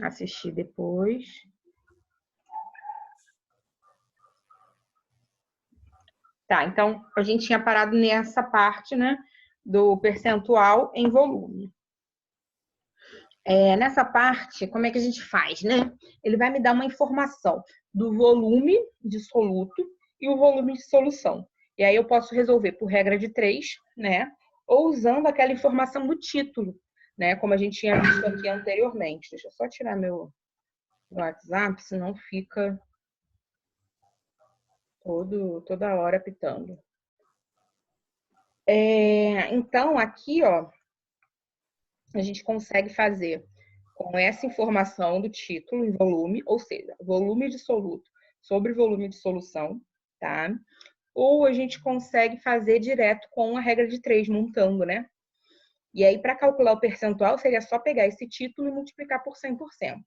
assistir depois. Tá, então a gente tinha parado nessa parte, né, do percentual em volume. Nessa parte, como é que a gente faz, né? Ele vai me dar uma informação do volume de soluto e o volume de solução. E aí eu posso resolver por regra de 3, né? Ou usando aquela informação do título, né? Como a gente tinha visto aqui anteriormente. Deixa eu só tirar meu WhatsApp, senão fica toda hora pitando. Então, aqui, ó, a gente consegue fazer com essa informação do título em volume, ou seja, volume de soluto sobre volume de solução, tá? Ou a gente consegue fazer direto com a regra de 3, montando, né? E aí, para calcular o percentual, seria só pegar esse título e multiplicar por 100%.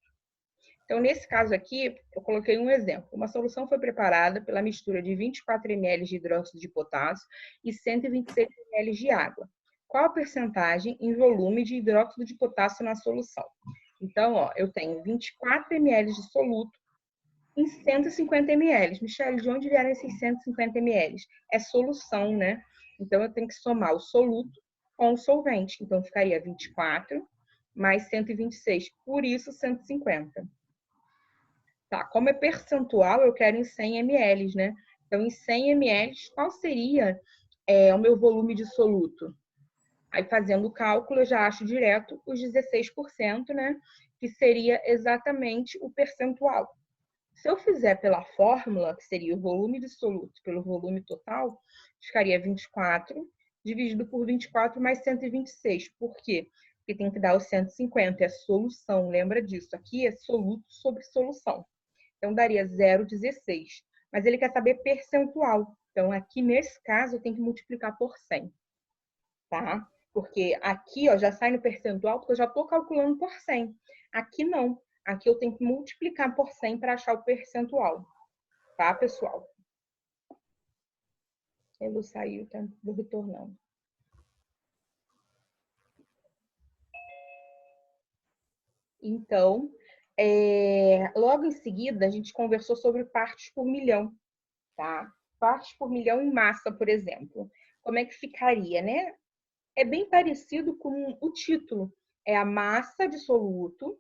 Então, nesse caso aqui, eu coloquei um exemplo. Uma solução foi preparada pela mistura de 24 ml de hidróxido de potássio e 126 ml de água. Qual a percentagem em volume de hidróxido de potássio na solução? Então, ó, eu tenho 24 ml de soluto em 150 ml. Michele, de onde vieram esses 150 ml? É solução, né? Então, eu tenho que somar o soluto com o solvente. Então, ficaria 24 mais 126, por isso 150. Tá, como é percentual, eu quero em 100 ml, né? Então, em 100 ml, qual seria o meu volume de soluto? Aí, fazendo o cálculo, eu já acho direto os 16%, né? Que seria exatamente o percentual. Se eu fizer pela fórmula, que seria o volume de soluto pelo volume total, ficaria 24 dividido por 24 mais 126. Por quê? Porque tem que dar os 150, é solução, lembra disso. Aqui é soluto sobre solução. Então, daria 0,16. Mas ele quer saber percentual. Então, aqui nesse caso, eu tenho que multiplicar por 100. Tá? Porque aqui, ó, já sai no percentual, porque eu já estou calculando por 100. Aqui não. Aqui eu tenho que multiplicar por 100 para achar o percentual. Tá, pessoal? Ele saiu, tá? Vou retornando. Então, logo em seguida, a gente conversou sobre partes por milhão, tá? Partes por milhão em massa, por exemplo. Como é que ficaria, né? É bem parecido com o título. É a massa de soluto,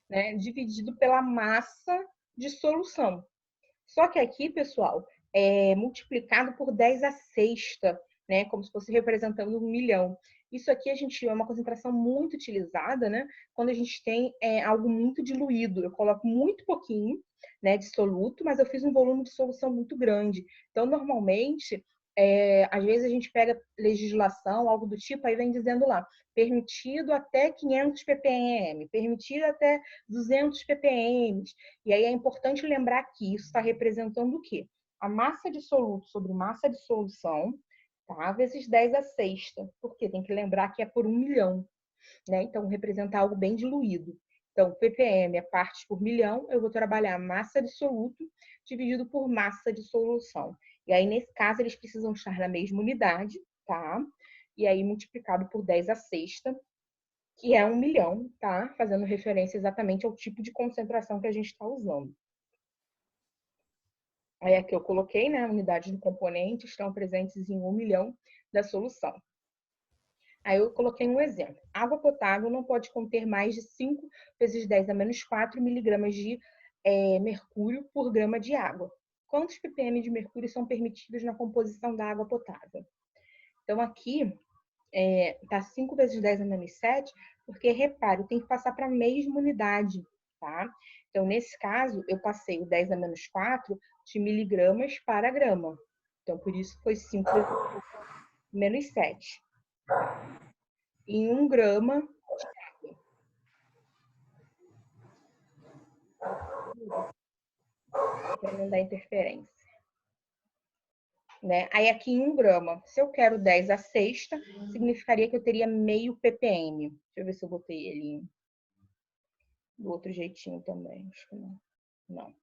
né, dividido pela massa de solução. Só que aqui, pessoal, é multiplicado por 10 a sexta, né, como se fosse representando 1 milhão. Isso aqui a gente é uma concentração muito utilizada, né, quando a gente tem algo muito diluído. Eu coloco muito pouquinho, né, de soluto, mas eu fiz um volume de solução muito grande. Então, normalmente, às vezes a gente pega legislação, algo do tipo, aí vem dizendo lá, permitido até 500 ppm, permitido até 200 ppm. E aí é importante lembrar que isso está representando o quê? A massa de soluto sobre massa de solução, tá? Vezes 10 a sexta, porque tem que lembrar que é por 1 milhão, né? Então, representa algo bem diluído. Então, ppm é partes por milhão, eu vou trabalhar massa de soluto dividido por massa de solução. E aí, nesse caso, eles precisam estar na mesma unidade, tá? E aí, multiplicado por 10 a sexta, que é 1 milhão, tá? Fazendo referência exatamente ao tipo de concentração que a gente está usando. Aí aqui eu coloquei, né, unidades do componente estão presentes em 1 milhão da solução. Aí eu coloquei um exemplo. Água potável não pode conter mais de 5 vezes 10 a menos 4 miligramas de mercúrio por grama de água. Quantos ppm de mercúrio são permitidos na composição da água potável? Então, aqui tá 5 vezes 10 a menos 7, porque, repare, tem que passar para a mesma unidade, tá? Então, nesse caso, eu passei o 10 a menos 4 de miligramas para grama. Então, por isso foi 5 vezes menos 7. Tá? Em 1 grama de água. Para não dar interferência. Né? Aí aqui em 1 grama, se eu quero 10 a sexta, significaria que eu teria meio ppm. Deixa eu ver se eu botei ele do outro jeitinho também. Acho que não. Não.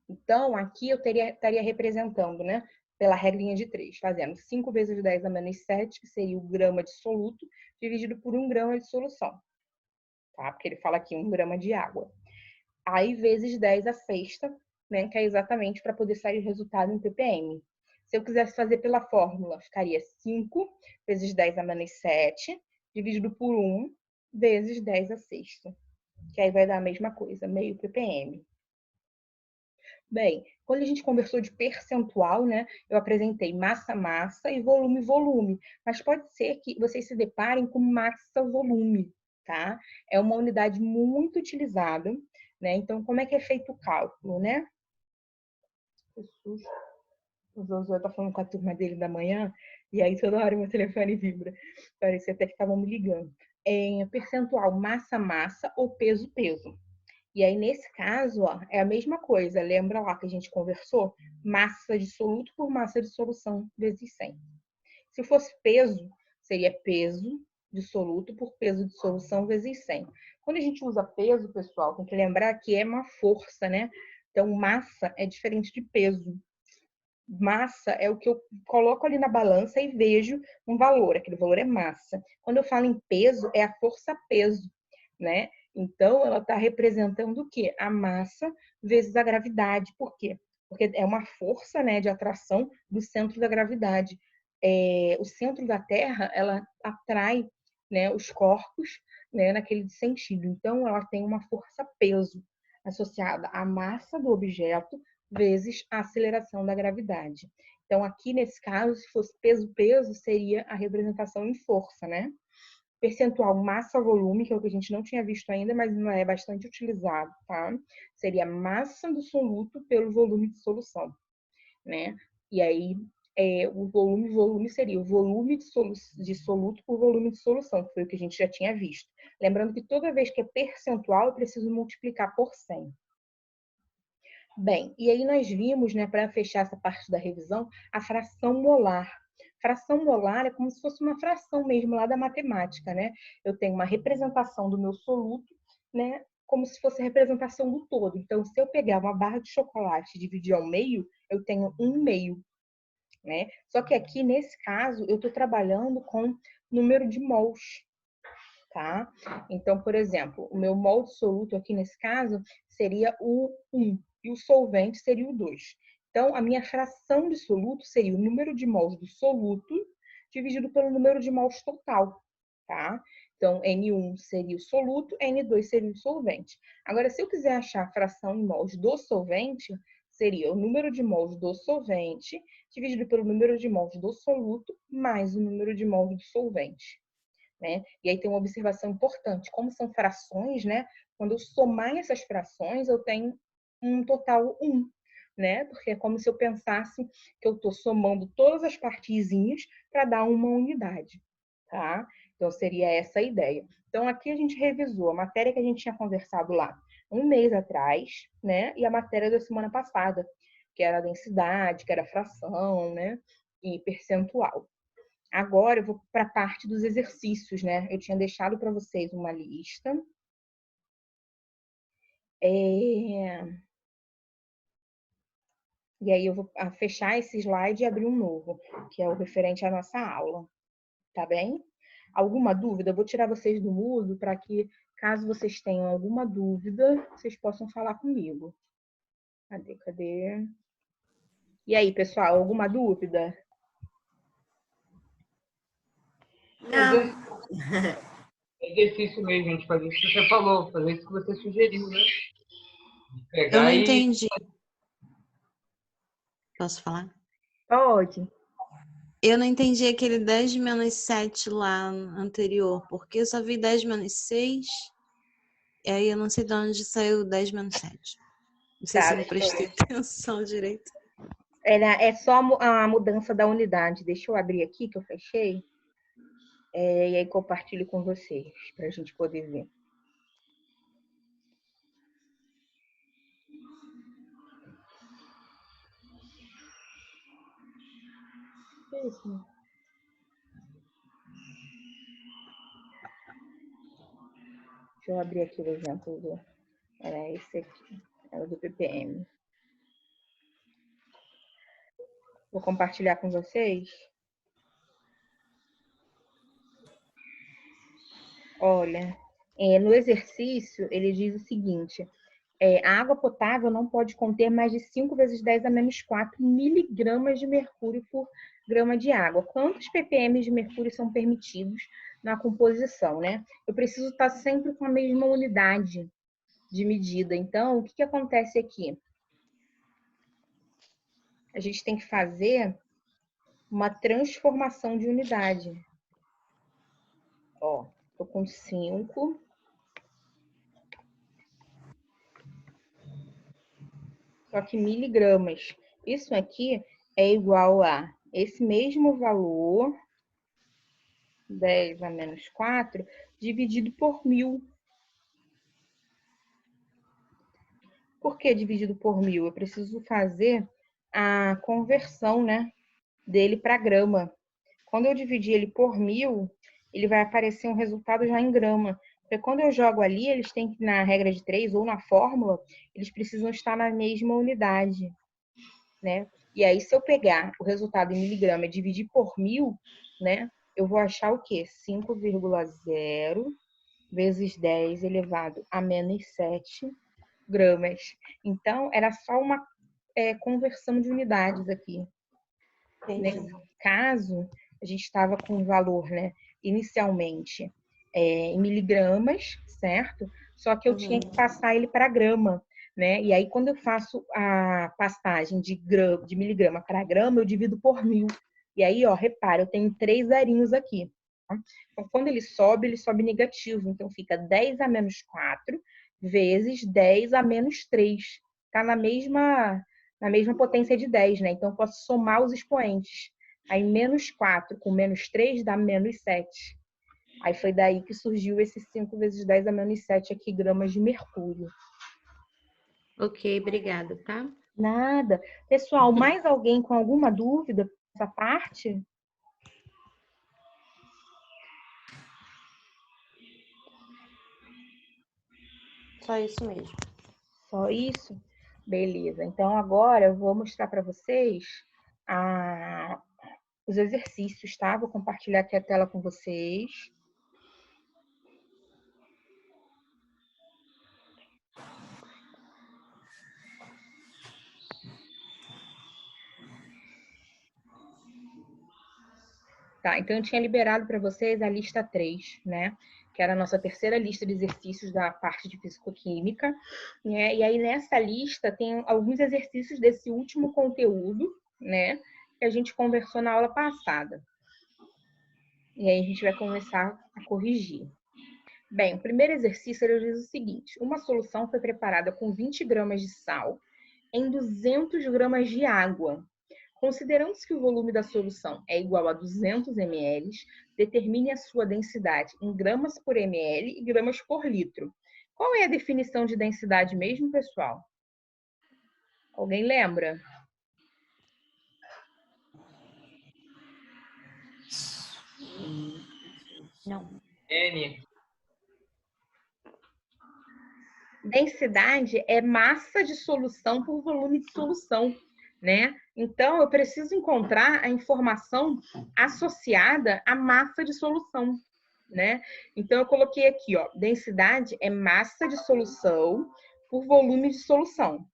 Então, aqui eu estaria representando, né? Pela regrinha de 3, fazendo 5 vezes 10 a menos 7, que seria o grama de soluto, dividido por 1 grama de solução. tá? Porque ele fala aqui 1 grama de água. Aí, vezes 10 a sexta, né? Que é exatamente para poder sair o resultado em ppm. Se eu quisesse fazer pela fórmula, ficaria 5 vezes 10 a menos 7, dividido por 1, vezes 10 a sexta. Que aí vai dar a mesma coisa, meio ppm. Bem, quando a gente conversou de percentual, né, eu apresentei massa-massa e volume-volume, mas pode ser que vocês se deparem com massa-volume, tá? É uma unidade muito utilizada, né? Então, como é que é feito o cálculo, né? O Josué tá falando com a turma dele da manhã, e aí toda hora meu telefone vibra. Parecia até que estavam me ligando. É percentual massa-massa ou peso-peso. E aí, nesse caso, ó, é a mesma coisa. Lembra lá que a gente conversou? Massa de soluto por massa de solução vezes 100. Se fosse peso, seria peso de soluto por peso de solução vezes 100. Quando a gente usa peso, pessoal, tem que lembrar que é uma força, né? Então, massa é diferente de peso. Massa é o que eu coloco ali na balança e vejo um valor. Aquele valor é massa. Quando eu falo em peso, é a força-peso, né? Então, ela está representando o quê? A massa vezes a gravidade. Por quê? Porque é uma força, né, de atração do centro da gravidade. O centro da Terra, ela atrai, né, os corpos, né, naquele sentido. Então, ela tem uma força-peso associada à massa do objeto vezes a aceleração da gravidade. Então, aqui nesse caso, se fosse peso-peso, seria a representação em força, né? Percentual massa-volume, que é o que a gente não tinha visto ainda, mas não é bastante utilizado, tá? Seria massa do soluto pelo volume de solução, né? E aí, o volume seria o volume de soluto por volume de solução, que foi o que a gente já tinha visto. Lembrando que toda vez que é percentual, eu preciso multiplicar por 100. Bem, e aí nós vimos, né, para fechar essa parte da revisão, a fração molar. Fração molar é como se fosse uma fração mesmo lá da matemática, né? Eu tenho uma representação do meu soluto, né, como se fosse a representação do todo. Então, se eu pegar uma barra de chocolate e dividir ao meio, eu tenho 1/2, né? Só que aqui, nesse caso, eu estou trabalhando com número de mols, tá? Então, por exemplo, o meu mol de soluto aqui nesse caso seria o 1 e o solvente seria o 2. Então, a minha fração de soluto seria o número de mols do soluto dividido pelo número de mols total, tá? Então, N1 seria o soluto, N2 seria o solvente. Agora, se eu quiser achar a fração em mols do solvente, seria o número de mols do solvente dividido pelo número de mols do soluto mais o número de mols do solvente. Né? E aí tem uma observação importante, como são frações, né? Quando eu somar essas frações, eu tenho um total 1, né? Porque é como se eu pensasse que eu estou somando todas as partezinhas para dar uma unidade, tá? Então seria essa a ideia. Então aqui a gente revisou a matéria que a gente tinha conversado lá 1 mês atrás, né? E a matéria da semana passada, que era a densidade, que era a fração, né? E percentual. Agora eu vou para a parte dos exercícios, né? Eu tinha deixado para vocês uma lista. E aí eu vou fechar esse slide e abrir um novo, que é o referente à nossa aula. Tá bem? Alguma dúvida? Eu vou tirar vocês do mudo para que, caso vocês tenham alguma dúvida, vocês possam falar comigo. Cadê? E aí, pessoal, alguma dúvida? Não. É exercício mesmo, a gente fazer isso que você falou, fazer isso que você sugeriu, né? Eu não Pegar e. entendi. Posso falar? Pode. Eu não entendi aquele 10 menos 7 lá anterior, porque eu só vi 10 menos 6, e aí eu não sei de onde saiu 10 menos 7. Não sei se Tá, eu não prestei atenção direito. é só a mudança da unidade. Deixa eu abrir aqui, que eu fechei. E aí compartilho com vocês, para a gente poder ver. Isso. Deixa eu abrir aqui o exemplo do. Era esse aqui, era do ppm. Vou compartilhar com vocês. Olha, No exercício, ele diz o seguinte, a água potável não pode conter mais de 5 vezes 10 a menos 4 miligramas de mercúrio por grama de água. Quantos ppm de mercúrio são permitidos na composição, né? Eu preciso estar sempre com a mesma unidade de medida. Então, o que acontece aqui? A gente tem que fazer uma transformação de unidade. Ó, tô com 5. Só que miligramas. Isso aqui é igual a esse mesmo valor, 10 a menos 4, dividido por 1000. Por que dividido por 1000? Eu preciso fazer a conversão, né, dele para grama. Quando eu dividir ele por 1000, ele vai aparecer um resultado já em grama. Porque quando eu jogo ali, eles têm que, na regra de 3 ou na fórmula, eles precisam estar na mesma unidade, né? E aí, se eu pegar o resultado em miligrama e dividir por 1000, né, eu vou achar o quê? 5,0 vezes 10 elevado a menos 7 gramas. Então, era só uma conversão de unidades aqui. Entendi. Nesse caso, a gente estava com o valor, né, inicialmente em miligramas, certo? Só que eu tinha que passar ele para grama, né? E aí, quando eu faço a passagem de miligrama para grama, eu divido por 1000. E aí, ó, repara, eu tenho 3 zerinhos aqui. Tá? Então, quando ele sobe negativo. Então, fica 10 a menos 4 vezes 10 a menos 3. Tá na mesma potência de 10, né? Então, eu posso somar os expoentes. Aí, menos 4 com menos 3 dá menos 7. Aí, foi daí que surgiu esse 5 vezes 10 a menos 7 aqui, gramas de mercúrio. Ok, obrigada, tá? Nada. Pessoal, mais alguém com alguma dúvida nessa parte? Só isso mesmo. Só isso? Beleza. Então, agora eu vou mostrar para vocês os exercícios, tá? Vou compartilhar aqui a tela com vocês. Tá, então eu tinha liberado para vocês a lista 3, né? Que era a nossa terceira lista de exercícios da parte de fisicoquímica, né? E aí nessa lista tem alguns exercícios desse último conteúdo, né? Que a gente conversou na aula passada. E aí a gente vai começar a corrigir. Bem, o primeiro exercício ele diz o seguinte: uma solução foi preparada com 20 gramas de sal em 200 gramas de água. Considerando-se que o volume da solução é igual a 200 ml, determine a sua densidade em gramas por ml e gramas por litro. Qual é a definição de densidade mesmo, pessoal? Alguém lembra? Não. N. Densidade é massa de solução por volume de solução, né? Então, eu preciso encontrar a informação associada à massa de solução, né? Então, eu coloquei aqui, ó, densidade é massa de solução por volume de solução.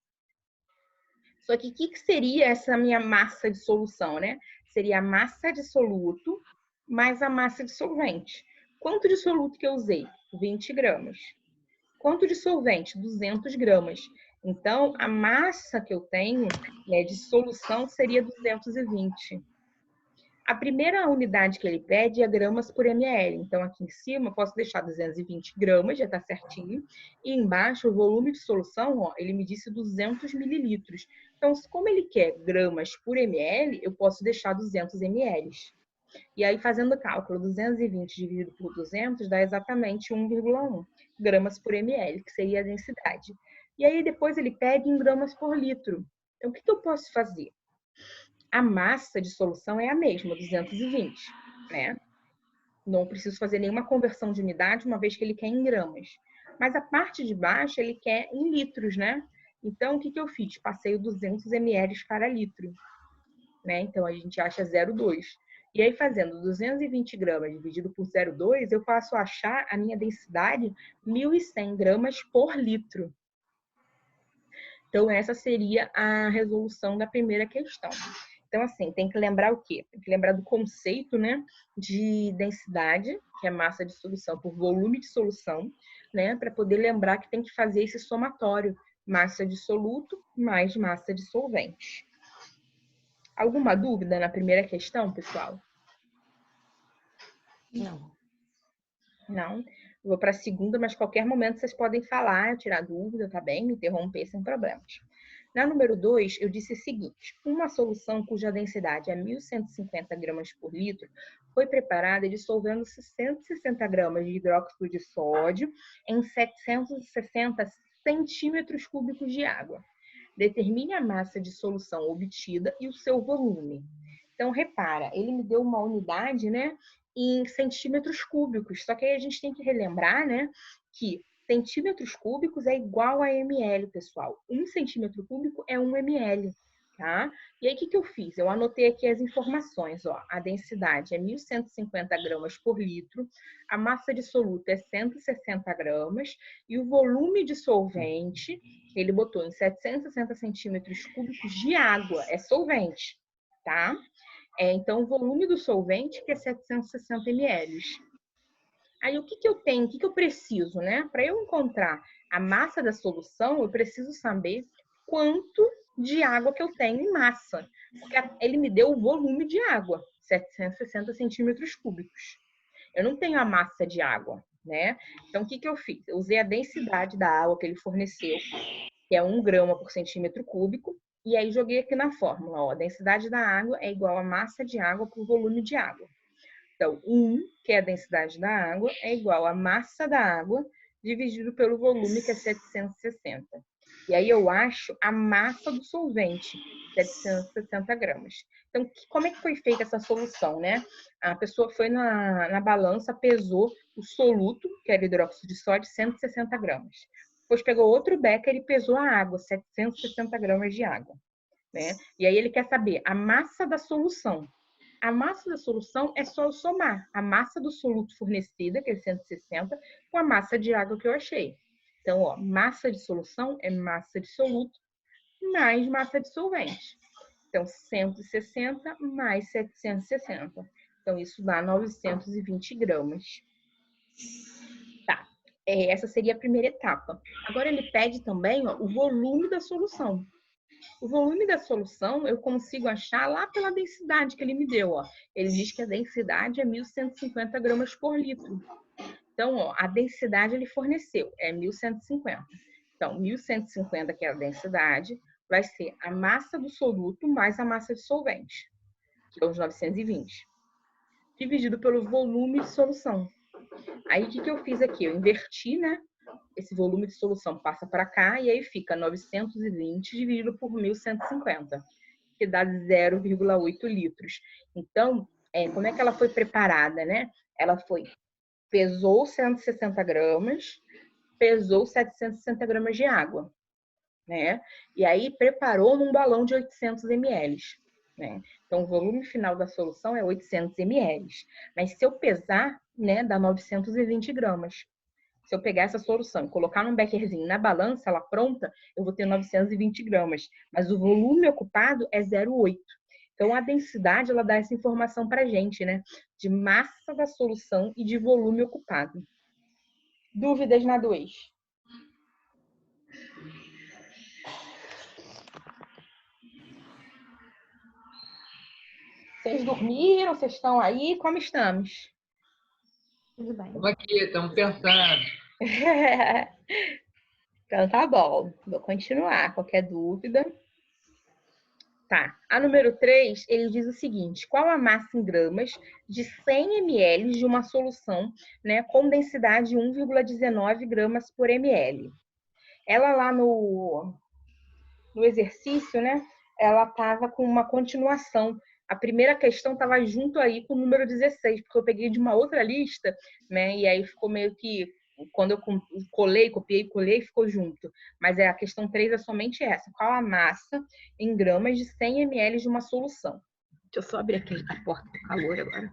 Só que o que seria essa minha massa de solução, né? Seria a massa de soluto mais a massa de solvente. Quanto de soluto que eu usei? 20 gramas. Quanto de solvente? 200 gramas. Então, a massa que eu tenho, né, de solução seria 220. A primeira unidade que ele pede é gramas por ml. Então, aqui em cima, eu posso deixar 220 gramas, já está certinho. E embaixo, o volume de solução, ó, ele me disse 200 mililitros. Então, como ele quer gramas por ml, eu posso deixar 200 ml. E aí, fazendo o cálculo, 220 dividido por 200 dá exatamente 1,1 gramas por ml, que seria a densidade. E aí, depois ele pede em gramas por litro. Então, o que eu posso fazer? A massa de solução é a mesma, 220, né? Não preciso fazer nenhuma conversão de unidade, uma vez que ele quer em gramas. Mas a parte de baixo, ele quer em litros, né? Então, o que eu fiz? Passei o 200 ml para litro, né? Então, a gente acha 0,2. E aí, fazendo 220 gramas dividido por 0,2, eu passo a achar a minha densidade 1.100 gramas por litro. Então, essa seria a resolução da primeira questão. Então, assim, tem que lembrar o quê? Tem que lembrar do conceito, né, de densidade, que é massa de solução por volume de solução, né, para poder lembrar que tem que fazer esse somatório, massa de soluto mais massa de solvente. Alguma dúvida na primeira questão, pessoal? Não. Não? Vou para a segunda, mas qualquer momento vocês podem falar, tirar dúvida, tá bem? Me interromper sem problemas. Na número 2, eu disse o seguinte: uma solução cuja densidade é 1.150 gramas por litro foi preparada dissolvendo 160 gramas de hidróxido de sódio em 760 centímetros cúbicos de água. Determine a massa de solução obtida e o seu volume. Então, repara, ele me deu uma unidade, né, em centímetros cúbicos. Só que aí a gente tem que relembrar, né, que centímetros cúbicos é igual a ml, pessoal. 1 centímetro cúbico é 1 ml, tá? E aí, o que eu fiz? Eu anotei aqui as informações, ó. A densidade é 1.150 gramas por litro, a massa de soluto é 160 gramas e o volume de solvente, ele botou em 760 centímetros cúbicos de água, é solvente, tá? Então, o volume do solvente que é 760 ml. Aí, o que eu tenho, o que eu preciso, né? Para eu encontrar a massa da solução, eu preciso saber quanto de água que eu tenho em massa. Porque ele me deu o volume de água, 760 centímetros cúbicos. Eu não tenho a massa de água, né? Então, o que eu fiz? Eu usei a densidade da água que ele forneceu, que é 1 grama por centímetro cúbico, e aí joguei aqui na fórmula, ó, a densidade da água é igual a massa de água por volume de água. Então, 1, que é a densidade da água, é igual a massa da água dividido pelo volume, que é 760. E aí eu acho a massa do solvente, 760 gramas. Então, como é que foi feita essa solução, né? A pessoa foi na balança, pesou o soluto, que era hidróxido de sódio, 160 gramas. Depois pegou outro becker e pesou a água, 760 gramas de água, né? E aí ele quer saber a massa da solução. A massa da solução é só eu somar a massa do soluto fornecida, que é 160, com a massa de água que eu achei. Então, ó, massa de solução é massa de soluto mais massa de solvente. Então, 160 mais 760. Então, isso dá 920 gramas. Tá. Essa seria a primeira etapa. Agora, ele pede também, ó, o volume da solução. O volume da solução eu consigo achar lá pela densidade que ele me deu, ó. Ele diz que a densidade é 1.150 gramas por litro. Então, ó, a densidade ele forneceu é 1.150. Então, 1.150, que é a densidade, vai ser a massa do soluto mais a massa de solvente, que é os 920, dividido pelo volume de solução. Aí, o que eu fiz aqui? Eu inverti, né? Esse volume de solução passa para cá e aí fica 920 dividido por 1.150, que dá 0,8 litros. Então, como é que ela foi preparada, né? Ela pesou 160 gramas, pesou 760 gramas de água, né? E aí preparou num balão de 800 ml, né? Então, o volume final da solução é 800 ml. Mas se eu pesar, né, dá 920 gramas. Se eu pegar essa solução e colocar num beckerzinho na balança, ela pronta, eu vou ter 920 gramas. Mas o volume ocupado é 0,8. Então, a densidade, ela dá essa informação pra gente, né? De massa da solução e de volume ocupado. Dúvidas na 2? Vocês dormiram? Vocês estão aí? Como estamos? Tudo bem. Estamos aqui, estamos pensando. Então tá bom. Vou continuar. Qualquer dúvida? Tá. A número 3, ele diz o seguinte: qual a massa em gramas de 100 ml de uma solução, né, com densidade de 1,19 gramas por ml? Ela lá no exercício, né, ela estava com uma continuação. A primeira questão estava junto aí com o número 16, porque eu peguei de uma outra lista, né, e aí ficou meio que, quando eu colei, copiei, colei, ficou junto. Mas a questão 3 é somente essa: qual a massa em gramas de 100 ml de uma solução? Deixa eu só abrir aqui a porta do calor agora.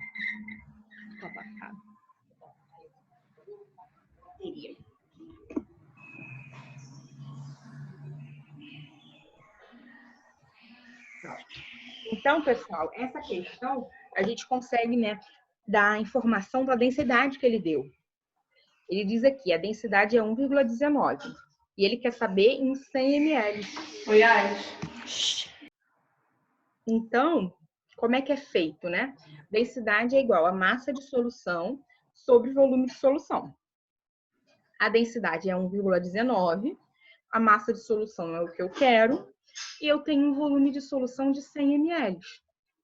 Tô abafado. Então, pessoal, essa questão a gente consegue, né, dar a informação da densidade que ele deu. Ele diz aqui, a densidade é 1,19. E ele quer saber em 100 ml. Então, como é que é feito, né? Densidade é igual a massa de solução sobre volume de solução. A densidade é 1,19. A massa de solução é o que eu quero. E eu tenho um volume de solução de 100 ml.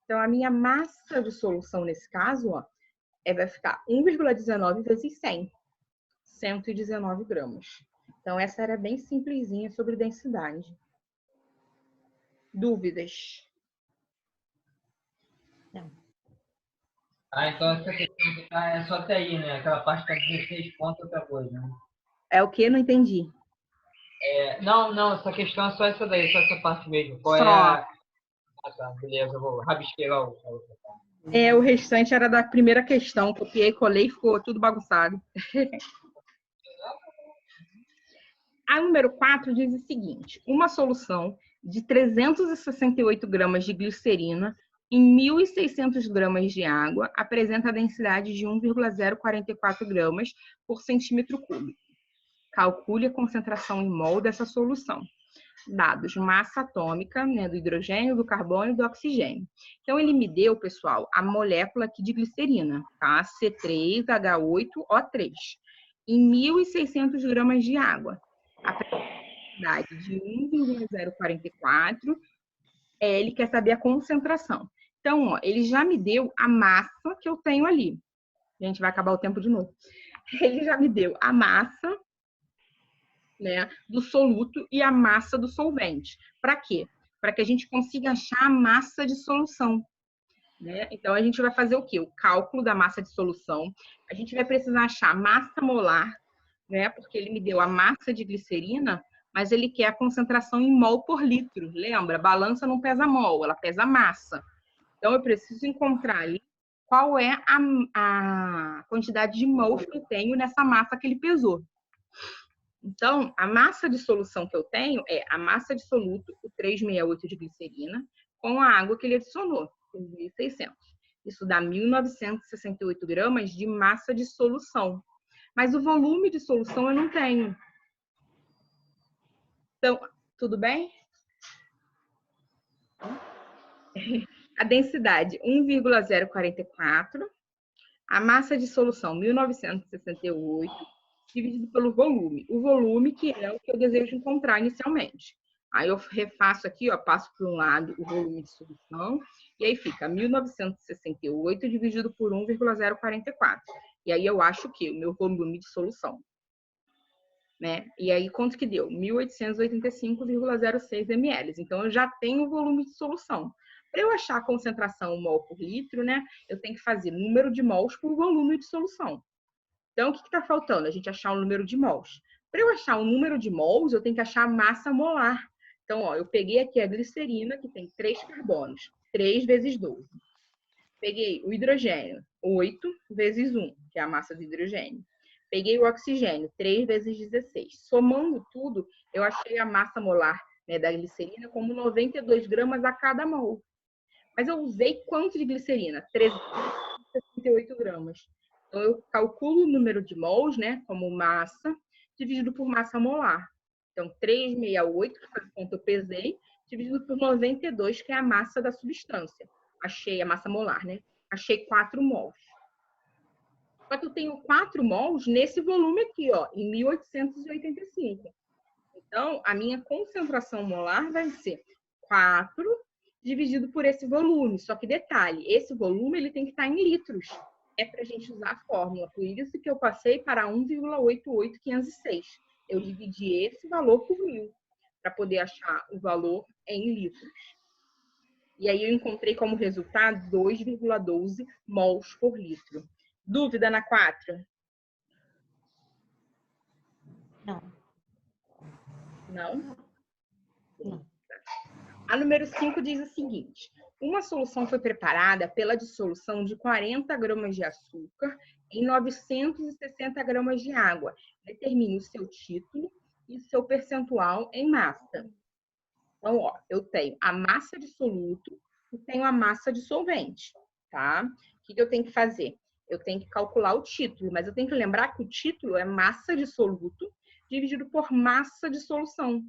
Então, a minha massa de solução, nesse caso, ó, vai ficar 1,19 vezes 100. 119 gramas. Então, essa era bem simplesinha sobre densidade. Dúvidas? Não. Então essa questão que tá é só até aí, né? Aquela parte que tá 16 pontos, outra coisa, né? É o que? Não entendi. Não, essa questão é só essa daí, só essa parte mesmo. Qual é Só. a... Ah, tá, beleza, eu vou rabisquei lá o... O restante era da primeira questão. Copiei, colei e ficou tudo bagunçado. A número 4 diz o seguinte: uma solução de 368 gramas de glicerina em 1.600 gramas de água apresenta a densidade de 1,044 gramas por centímetro cúbico. Calcule a concentração em mol dessa solução. Dados: massa atômica, né, do hidrogênio, do carbono e do oxigênio. Então, ele me deu, pessoal, a molécula aqui de glicerina, tá? C3H8O3, em 1.600 gramas de água. A densidade de 1,044, ele quer saber a concentração. Então, ó, ele já me deu a massa que eu tenho ali. A gente vai acabar o tempo de novo. Ele já me deu a massa, né, do soluto e a massa do solvente. Para quê? Para que a gente consiga achar a massa de solução. Né? Então, a gente vai fazer o quê? O cálculo da massa de solução. A gente vai precisar achar a massa molar, né? Porque ele me deu a massa de glicerina, mas ele quer a concentração em mol por litro. Lembra? Balança não pesa mol, ela pesa massa. Então, eu preciso encontrar ali qual é a quantidade de mols que eu tenho nessa massa que ele pesou. Então, a massa de solução que eu tenho é a massa de soluto, o 368 de glicerina, com a água que ele adicionou, 1.600. Isso dá 1.968 gramas de massa de solução. Mas o volume de solução eu não tenho. Então, tudo bem? A densidade, 1,044. A massa de solução, 1.968. Dividido pelo volume. O volume que é o que eu desejo encontrar inicialmente. Aí eu refaço aqui, ó, passo para um lado o volume de solução, e aí fica 1.968 dividido por 1,044. E aí eu acho que o meu volume de solução. Né? E aí quanto que deu? 1.885,06 ml. Então eu já tenho o volume de solução. Para eu achar a concentração mol por litro, né, eu tenho que fazer número de mols por volume de solução. Então, o que está faltando? A gente achar o número de mols. Para eu achar o número de mols, eu tenho que achar a massa molar. Então, ó, eu peguei aqui a glicerina, que tem 3 carbonos. 3 vezes 12. Peguei o hidrogênio, 8 vezes 1, que é a massa do hidrogênio. Peguei o oxigênio, 3 vezes 16. Somando tudo, eu achei a massa molar, né, da glicerina como 92 gramas a cada mol. Mas eu usei quanto de glicerina? 368 gramas. Então, eu calculo o número de mols, né, como massa, dividido por massa molar. Então, 368, que foi o quanto eu pesei, dividido por 92, que é a massa da substância. Achei a massa molar, né? Achei 4 mols. Só que eu tenho 4 mols nesse volume aqui, ó, em 1885. Então, a minha concentração molar vai ser 4 dividido por esse volume. Só que detalhe, esse volume ele tem que estar em litros. É para a gente usar a fórmula. Por isso que eu passei para 1,88506. Eu dividi esse valor por 1.000, para poder achar o valor em litros. E aí eu encontrei como resultado 2,12 mols por litro. Dúvida na 4? Não. Não? Não. A número 5 diz o seguinte: Uma solução foi preparada pela dissolução de 40 gramas de açúcar em 960 gramas de água. Determine o seu título e o seu percentual em massa. Então, ó, eu tenho a massa de soluto e tenho a massa de solvente, tá? O que eu tenho que fazer? Eu tenho que calcular o título, mas eu tenho que lembrar que o título é massa de soluto dividido por massa de solução.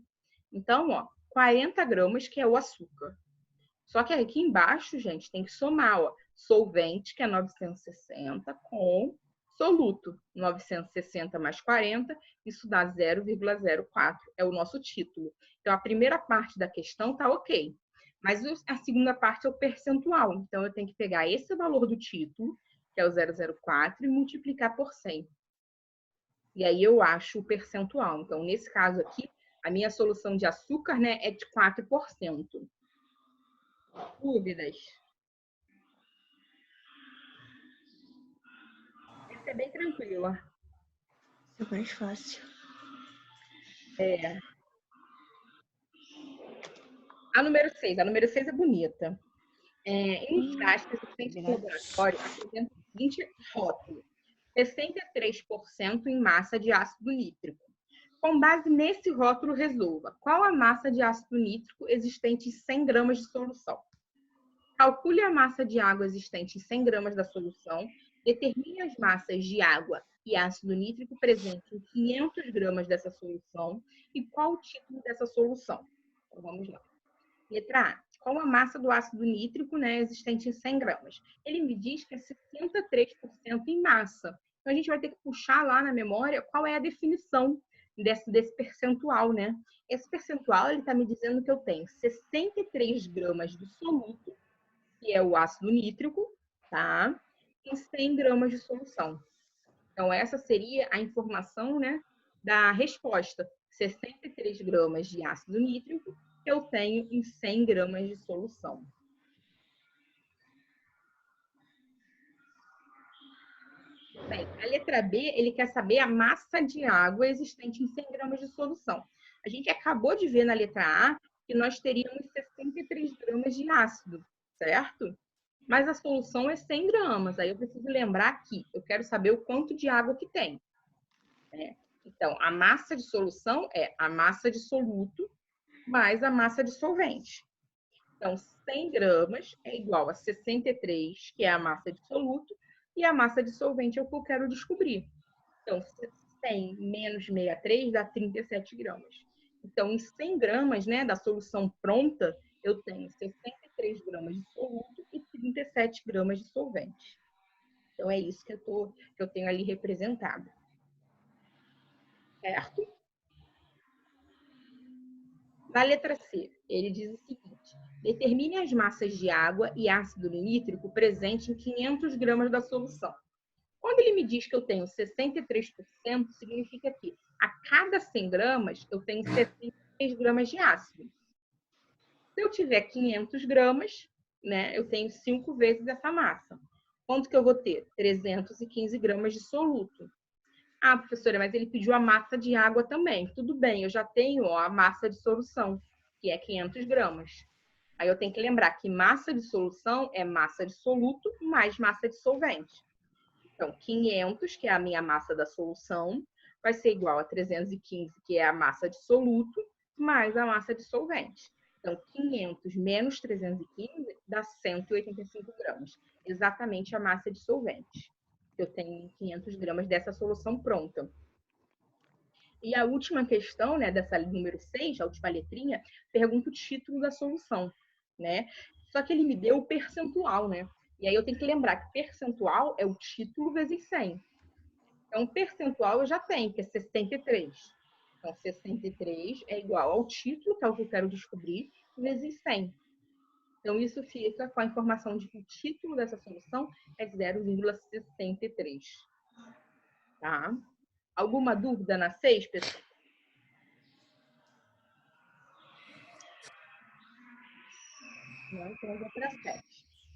Então, ó, 40 gramas, que é o açúcar. Só que aqui embaixo, gente, tem que somar, ó, solvente, que é 960, com soluto, 960 mais 40, isso dá 0,04, é o nosso título. Então, a primeira parte da questão tá ok, mas a segunda parte é o percentual. Então, eu tenho que pegar esse valor do título, que é o 0,04, e multiplicar por 100. E aí eu acho o percentual. Então, nesse caso aqui, a minha solução de açúcar, né, é de 4%. Dúvidas? Essa é bem tranquila. É mais fácil. É. A número 6. A número 6 é bonita. Em um frasco existente no laboratório, apresenta o seguinte rótulo: 63% em massa de ácido nítrico. Com base nesse rótulo, resolva qual a massa de ácido nítrico existente em 100 gramas de solução. Calcule a massa de água existente em 100 gramas da solução. Determine as massas de água e ácido nítrico presentes em 500 gramas dessa solução e qual o título dessa solução. Então, vamos lá. Letra A. Qual a massa do ácido nítrico, né, existente em 100 gramas? Ele me diz que é 63% em massa. Então, a gente vai ter que puxar lá na memória qual é a definição desse percentual, né? Esse percentual, ele está me dizendo que eu tenho 63 gramas de soluto, que é o ácido nítrico, tá? Em 100 gramas de solução. Então, essa seria a informação, né, da resposta. 63 gramas de ácido nítrico que eu tenho em 100 gramas de solução. Bem, a letra B, ele quer saber a massa de água existente em 100 gramas de solução. A gente acabou de ver na letra A que nós teríamos 63 gramas de ácido, certo? Mas a solução é 100 gramas. Aí eu preciso lembrar que eu quero saber o quanto de água que tem, né? Então, a massa de solução é a massa de soluto mais a massa de solvente. Então, 100 gramas é igual a 63, que é a massa de soluto, e a massa de solvente é o que eu quero descobrir. Então, 100 menos 63 dá 37 gramas. Então, em 100 gramas, né, da solução pronta, eu tenho 63 gramas de soluto e 37 gramas de solvente. Então, é isso que eu tenho ali representado. Certo? Na letra C, ele diz o seguinte: determine as massas de água e ácido nítrico presente em 500 gramas da solução. Quando ele me diz que eu tenho 63%, significa que a cada 100 gramas eu tenho 63 gramas de ácido. Se eu tiver 500 gramas, né, eu tenho 5 vezes essa massa. Quanto que eu vou ter? 315 gramas de soluto. Ah, professora, mas ele pediu a massa de água também. Tudo bem, eu já tenho a massa de solução, que é 500 gramas. Aí eu tenho que lembrar que massa de solução é massa de soluto mais massa de solvente. Então, 500, que é a minha massa da solução, vai ser igual a 315, que é a massa de soluto, mais a massa de solvente. Então, 500 menos 315 dá 185 gramas. Exatamente a massa de solvente. Eu tenho 500 gramas dessa solução pronta. E a última questão, né, dessa número 6, a última letrinha, pergunta o título da solução, né? Só que ele me deu o percentual, né? E aí eu tenho que lembrar que percentual é o título vezes 100. Então, percentual eu já tenho, que é 63. Então, 63 é igual ao título, que é o que eu quero descobrir, vezes 100. Então, isso fica com a informação de que o título dessa solução é 0,63. Tá? Alguma dúvida na 6, pessoal? Não, então eu vou para a 7.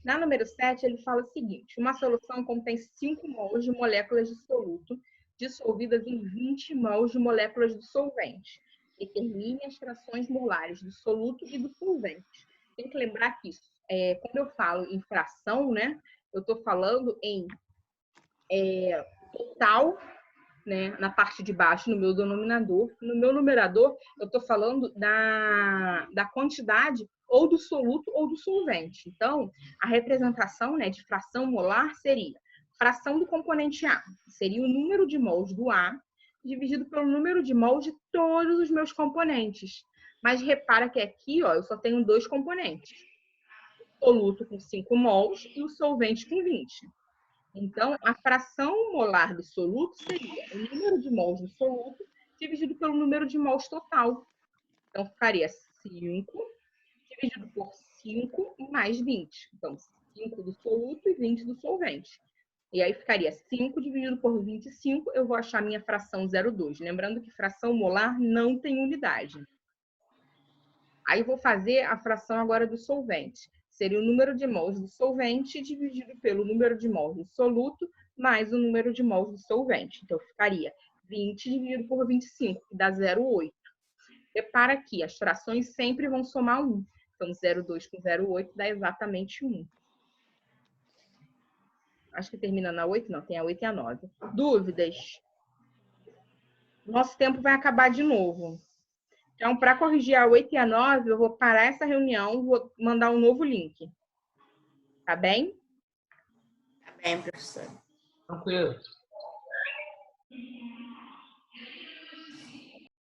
Na número 7, ele fala o seguinte: uma solução contém 5 mols de moléculas de soluto dissolvidas em 20 mols de moléculas de solvente. Determine as frações molares do soluto e do solvente. Tem que lembrar que quando eu falo em fração, né, eu estou falando em total, né, na parte de baixo, no meu denominador. No meu numerador, eu estou falando da quantidade ou do soluto ou do solvente. Então, a representação, né, de fração molar seria fração do componente A, seria o número de mols do A, dividido pelo número de mols de todos os meus componentes. Mas repara que aqui, ó, eu só tenho 2 componentes. O soluto com 5 mols e o solvente com 20. Então, a fração molar do soluto seria o número de mols do soluto dividido pelo número de mols total. Então, ficaria 5 dividido por 5 mais 20. Então, 5 do soluto e 20 do solvente. E aí ficaria 5 dividido por 25, eu vou achar minha fração 0,2. Lembrando que fração molar não tem unidade. Aí vou fazer a fração agora do solvente. Seria o número de mols do solvente dividido pelo número de mols do soluto mais o número de mols do solvente. Então, ficaria 20 dividido por 25, que dá 0,8. Repara que as frações sempre vão somar 1. Então, 0,2 com 0,8 dá exatamente 1. Acho que termina na 8, não, tem a 8 e a 9. Dúvidas? Nosso tempo vai acabar de novo. Então, para corrigir a 8 e a 9, eu vou parar essa reunião, vou mandar um novo link. Tá bem? Tá bem, professora. Tranquilo.